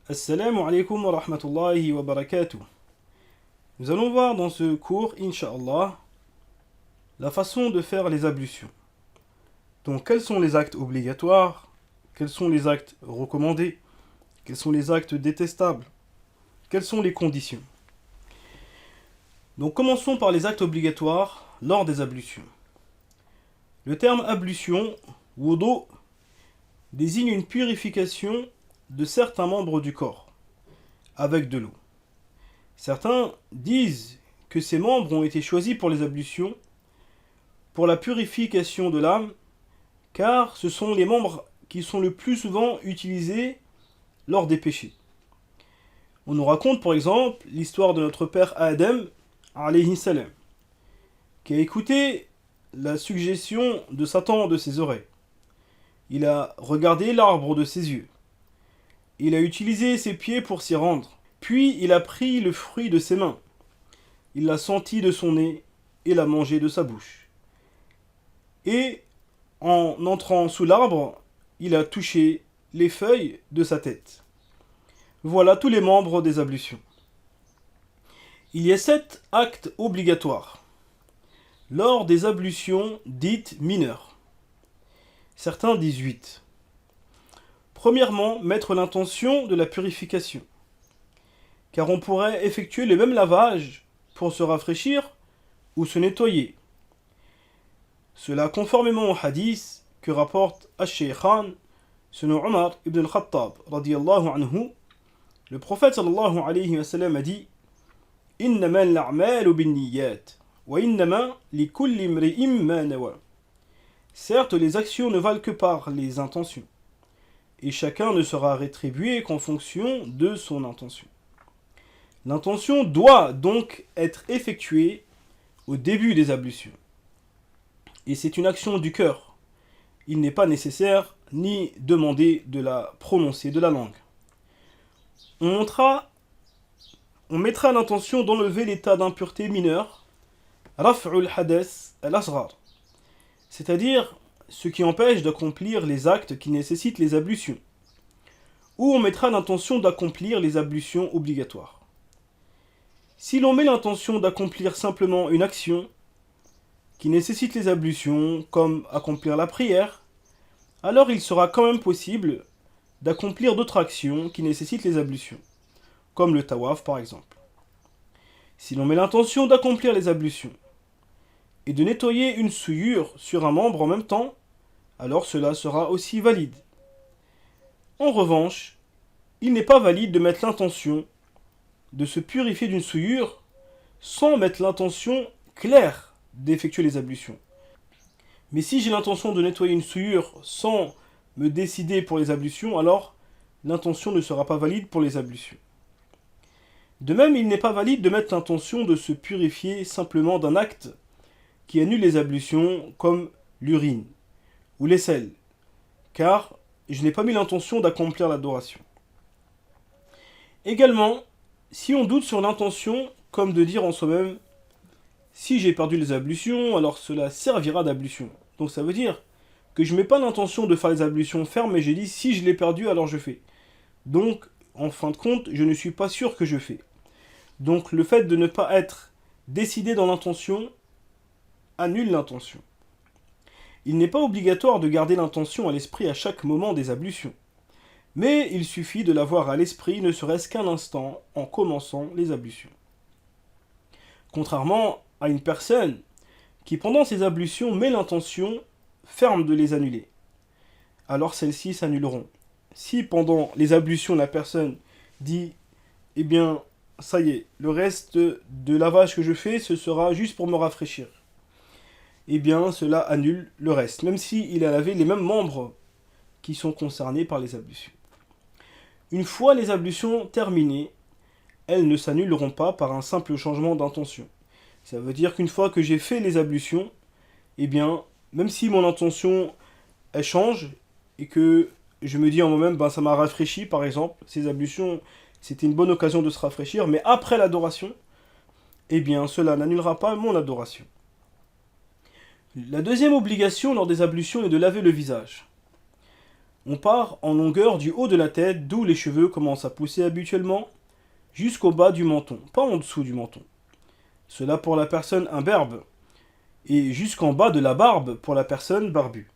Assalamu alaikum wa rahmatullahi wa barakatuh. Nous allons voir dans ce cours, Inch'Allah, la façon de faire les ablutions. Donc, quels sont les actes obligatoires? Quels sont les actes recommandés? Quels sont les actes détestables? Quelles sont les conditions? Donc, commençons par les actes obligatoires lors des ablutions. Le terme ablution, wudu, désigne une purification de certains membres du corps avec de l'eau. Certains disent que ces membres ont été choisis pour les ablutions pour la purification de l'âme, car ce sont les membres qui sont le plus souvent utilisés lors des péchés. On nous raconte par exemple l'histoire de notre père Adam, alayhi salam, qui a écouté la suggestion de Satan de ses oreilles. Il a regardé l'arbre de ses yeux. Il a utilisé ses pieds pour s'y rendre. Puis il a pris le fruit de ses mains. Il l'a senti de son nez et l'a mangé de sa bouche. Et en entrant sous l'arbre, il a touché les feuilles de sa tête. Voilà tous les membres des ablutions. Il y a 7 actes obligatoires lors des ablutions dites mineures. Certains disent 8. Premièrement, mettre l'intention de la purification. Car on pourrait effectuer le même lavage pour se rafraîchir ou se nettoyer. Cela conformément au hadith que rapporte Ash-Shaykhan, selon Omar ibn al-Khattab, radiyallahu anhu, le prophète sallallahu alayhi wa sallam a dit Innama al-a'malu bin-niyyat, wa innama li kulli imri'in ma nawa. Certes, les actions ne valent que par les intentions, et chacun ne sera rétribué qu'en fonction de son intention. L'intention doit donc être effectuée au début des ablutions. Et c'est une action du cœur. Il n'est pas nécessaire ni demandé de la prononcer de la langue. On mettra l'intention d'enlever l'état d'impureté mineure, raf'ul hadath al-asghar, c'est-à-dire ce qui empêche d'accomplir les actes qui nécessitent les ablutions, ou on mettra l'intention d'accomplir les ablutions obligatoires. Si l'on met l'intention d'accomplir simplement une action qui nécessite les ablutions, comme accomplir la prière, alors il sera quand même possible d'accomplir d'autres actions qui nécessitent les ablutions, comme le tawaf par exemple. Si l'on met l'intention d'accomplir les ablutions et de nettoyer une souillure sur un membre en même temps, alors cela sera aussi valide. En revanche, il n'est pas valide de mettre l'intention de se purifier d'une souillure sans mettre l'intention claire d'effectuer les ablutions. Mais si j'ai l'intention de nettoyer une souillure sans me décider pour les ablutions, alors l'intention ne sera pas valide pour les ablutions. De même, il n'est pas valide de mettre l'intention de se purifier simplement d'un acte qui annule les ablutions comme l'urine ou les selles, car je n'ai pas mis l'intention d'accomplir l'adoration. Également, si on doute sur l'intention, comme de dire en soi-même si j'ai perdu les ablutions, alors cela servira d'ablution. Donc ça veut dire que je ne mets pas l'intention de faire les ablutions fermes, mais j'ai dit si je l'ai perdu, alors je fais. Donc, en fin de compte, je ne suis pas sûr que je fais. Donc le fait de ne pas être décidé dans l'intention annule l'intention. Il n'est pas obligatoire de garder l'intention à l'esprit à chaque moment des ablutions. Mais il suffit de l'avoir à l'esprit ne serait-ce qu'un instant en commençant les ablutions. Contrairement à une personne qui pendant ses ablutions met l'intention ferme de les annuler, alors celles-ci s'annuleront. Si pendant les ablutions la personne dit eh bien ça y est, le reste de lavage que je fais ce sera juste pour me rafraîchir, eh bien cela annule le reste, même s'il a lavé les mêmes membres qui sont concernés par les ablutions. Une fois les ablutions terminées, elles ne s'annuleront pas par un simple changement d'intention. Ça veut dire qu'une fois que j'ai fait les ablutions, eh bien, même si mon intention elle change et que je me dis en moi-même, ben ça m'a rafraîchi par exemple, ces ablutions c'était une bonne occasion de se rafraîchir, mais après l'adoration, eh bien cela n'annulera pas mon adoration. La deuxième obligation lors des ablutions est de laver le visage. On part en longueur du haut de la tête, d'où les cheveux commencent à pousser habituellement, jusqu'au bas du menton, pas en dessous du menton. Cela pour la personne imberbe, et jusqu'en bas de la barbe pour la personne barbue.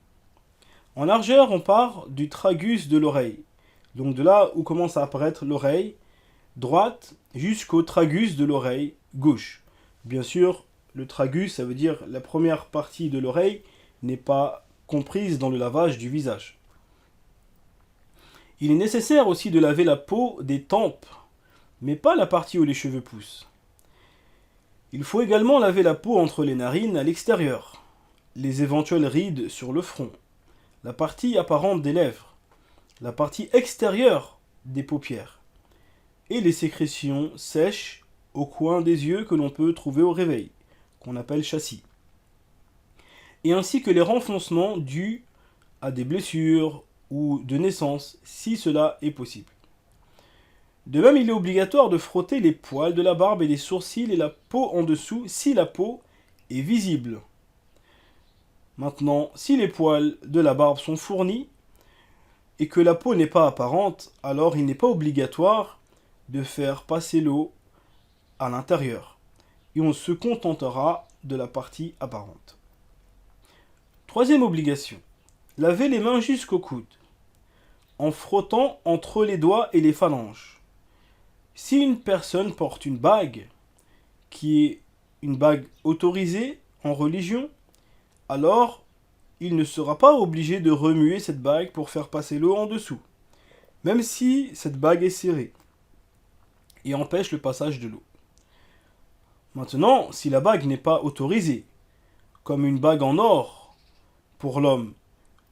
En largeur, on part du tragus de l'oreille, donc de là où commence à apparaître l'oreille droite jusqu'au tragus de l'oreille gauche. Bien sûr, le tragus, ça veut dire la première partie de l'oreille n'est pas comprise dans le lavage du visage. Il est nécessaire aussi de laver la peau des tempes, mais pas la partie où les cheveux poussent. Il faut également laver la peau entre les narines à l'extérieur, les éventuelles rides sur le front, la partie apparente des lèvres, la partie extérieure des paupières, et les sécrétions sèches au coin des yeux que l'on peut trouver au réveil, qu'on appelle châssis, et ainsi que les renfoncements dus à des blessures ou de naissance, si cela est possible. De même, il est obligatoire de frotter les poils de la barbe et des sourcils et la peau en dessous si la peau est visible. Maintenant, si les poils de la barbe sont fournis et que la peau n'est pas apparente, alors il n'est pas obligatoire de faire passer l'eau à l'intérieur et on se contentera de la partie apparente. Troisième obligation, laver les mains jusqu'au coude en frottant entre les doigts et les phalanges. Si une personne porte une bague, qui est une bague autorisée en religion, alors il ne sera pas obligé de remuer cette bague pour faire passer l'eau en dessous, même si cette bague est serrée et empêche le passage de l'eau. Maintenant, si la bague n'est pas autorisée, comme une bague en or pour l'homme,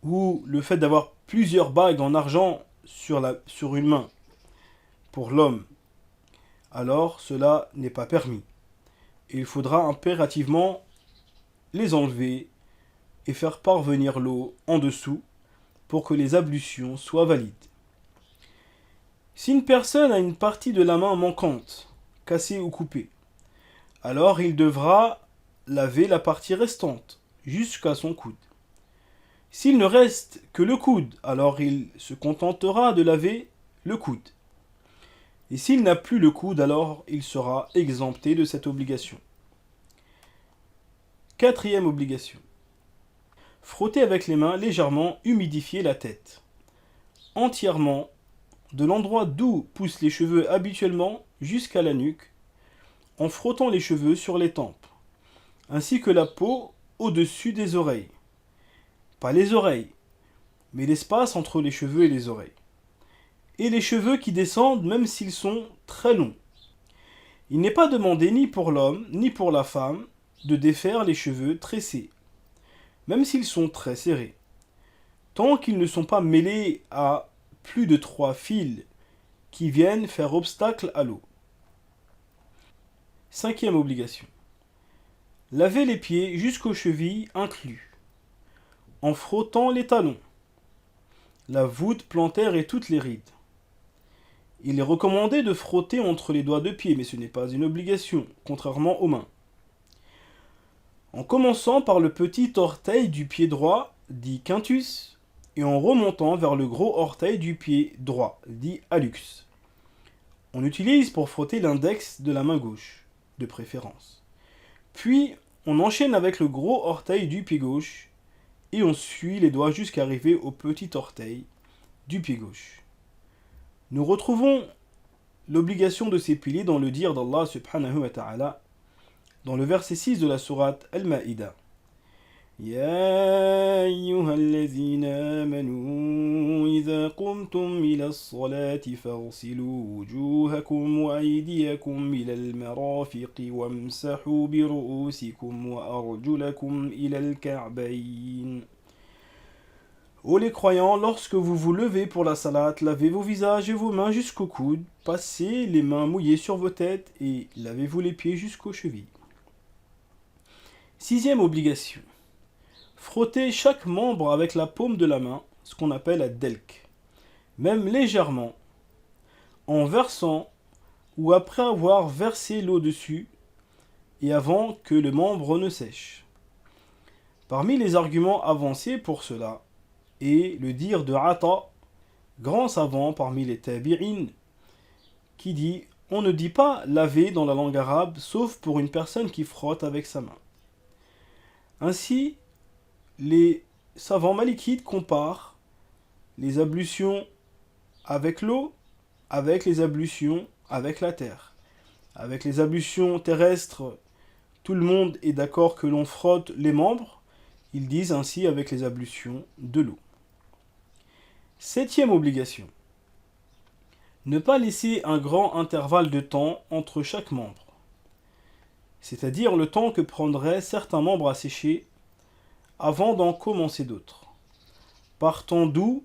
ou le fait d'avoir plusieurs bagues en argent sur une main pour l'homme, alors cela n'est pas permis. Et il faudra impérativement les enlever et faire parvenir l'eau en dessous pour que les ablutions soient valides. Si une personne a une partie de la main manquante, cassée ou coupée, alors il devra laver la partie restante jusqu'à son coude. S'il ne reste que le coude, alors il se contentera de laver le coude. Et s'il n'a plus le coude, alors il sera exempté de cette obligation. Quatrième obligation. Frotter avec les mains légèrement, humidifier la tête. Entièrement, de l'endroit d'où poussent les cheveux habituellement jusqu'à la nuque, en frottant les cheveux sur les tempes, ainsi que la peau au-dessus des oreilles. Pas les oreilles, mais l'espace entre les cheveux et les oreilles. Et les cheveux qui descendent même s'ils sont très longs. Il n'est pas demandé ni pour l'homme ni pour la femme de défaire les cheveux tressés, même s'ils sont très serrés, tant qu'ils ne sont pas mêlés à plus de 3 fils qui viennent faire obstacle à l'eau. Cinquième obligation. Laver les pieds jusqu'aux chevilles inclus, en frottant les talons, la voûte plantaire et toutes les rides. Il est recommandé de frotter entre les doigts de pied, mais ce n'est pas une obligation, contrairement aux mains. En commençant par le petit orteil du pied droit, dit quintus, et en remontant vers le gros orteil du pied droit, dit hallux. On utilise pour frotter l'index de la main gauche, de préférence. Puis, on enchaîne avec le gros orteil du pied gauche, et on suit les doigts jusqu'à arriver au petit orteil du pied gauche. Nous retrouvons l'obligation de s'épiler dans le dire d'Allah subhanahu wa ta'ala, dans le verset 6 de la sourate Al-Ma'ida. يا أيها الذين آمنوا إذا قمتم إلى الصلاة فاغسلوا وجوهكم وأيديكم إلى المرافق وامسحوا برؤوسكم وأرجلكم إلى الكعبين. Ô les croyants, lorsque vous vous levez pour la salate, lavez vos visages et vos mains jusqu'au coude, passez les mains mouillées sur vos têtes et lavez-vous les pieds jusqu'aux chevilles. Sixième obligation. Frottez chaque membre avec la paume de la main, ce qu'on appelle la delk, même légèrement, en versant ou après avoir versé l'eau dessus et avant que le membre ne sèche. Parmi les arguments avancés pour cela est le dire de Ata grand savant parmi les tabi'in, qui dit: on ne dit pas laver dans la langue arabe sauf pour une personne qui frotte avec sa main. Ainsi, les savants malikites comparent les ablutions avec l'eau avec les ablutions avec la terre. Avec les ablutions terrestres, tout le monde est d'accord que l'on frotte les membres. Ils disent ainsi avec les ablutions de l'eau. 7e obligation. Ne pas laisser un grand intervalle de temps entre chaque membre. C'est-à-dire le temps que prendraient certains membres à sécher avant d'en commencer d'autres. Partant d'où,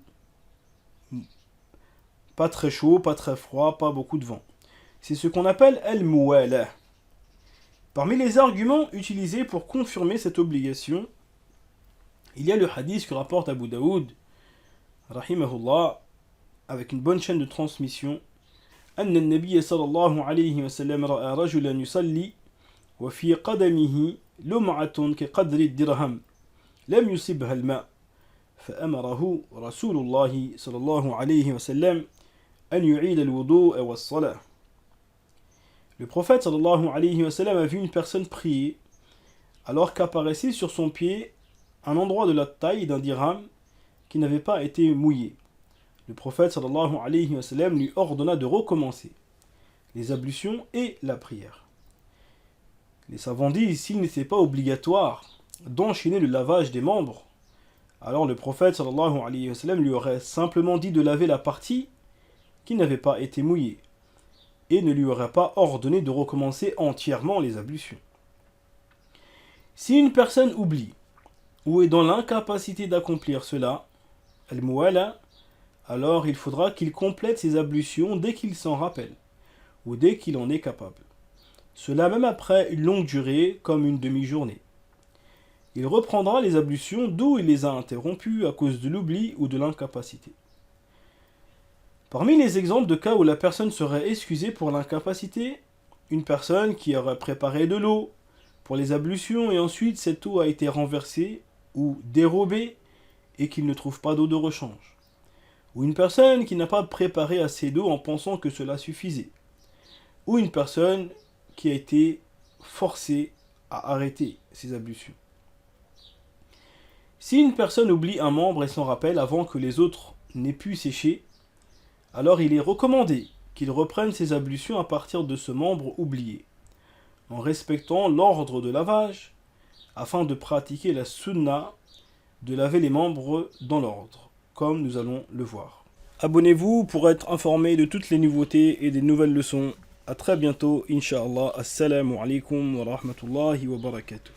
pas très chaud, pas très froid, pas beaucoup de vent. C'est ce qu'on appelle al-muwala. Parmi les arguments utilisés pour confirmer cette obligation, il y a le hadith que rapporte Abu Daoud, rahimahullah, avec une bonne chaîne de transmission. أن النبي صلى الله عليه وسلم رأى رجلا يصلي وفي قدمه لمعة كقدر الدرهم لم يصبها الماء فأمره رسول الله صلى الله عليه وسلم أن يعيد الوضوء والصلاة. Le prophète sallallahu alayhi wa sallam a vu une personne prier alors qu'apparaissait sur son pied un endroit de la taille d'un dirham qui n'avait pas été mouillé. Le prophète sallallahu alayhi wa sallam lui ordonna de recommencer les ablutions et la prière. Les savants disent, s'il n'était pas obligatoire d'enchaîner le lavage des membres, alors le prophète sallallahu alayhi wa sallam lui aurait simplement dit de laver la partie qui n'avait pas été mouillée et ne lui aurait pas ordonné de recommencer entièrement les ablutions. Si une personne oublie ou est dans l'incapacité d'accomplir cela, al-muwala, alors il faudra qu'il complète ses ablutions dès qu'il s'en rappelle ou dès qu'il en est capable. Cela même après une longue durée comme une demi-journée. Il reprendra les ablutions d'où il les a interrompues à cause de l'oubli ou de l'incapacité. Parmi les exemples de cas où la personne serait excusée pour l'incapacité, une personne qui aurait préparé de l'eau pour les ablutions et ensuite cette eau a été renversée ou dérobée et qu'il ne trouve pas d'eau de rechange. Ou une personne qui n'a pas préparé assez d'eau en pensant que cela suffisait. Ou une personne qui a été forcée à arrêter ses ablutions. Si une personne oublie un membre et s'en rappelle avant que les autres n'aient pu sécher, alors il est recommandé qu'il reprenne ses ablutions à partir de ce membre oublié, en respectant l'ordre de lavage, afin de pratiquer la sunna de laver les membres dans l'ordre, comme nous allons le voir. Abonnez-vous pour être informé de toutes les nouveautés et des nouvelles leçons. A très bientôt, Inch'Allah. Assalamu alaikum wa rahmatullahi wa barakatuh.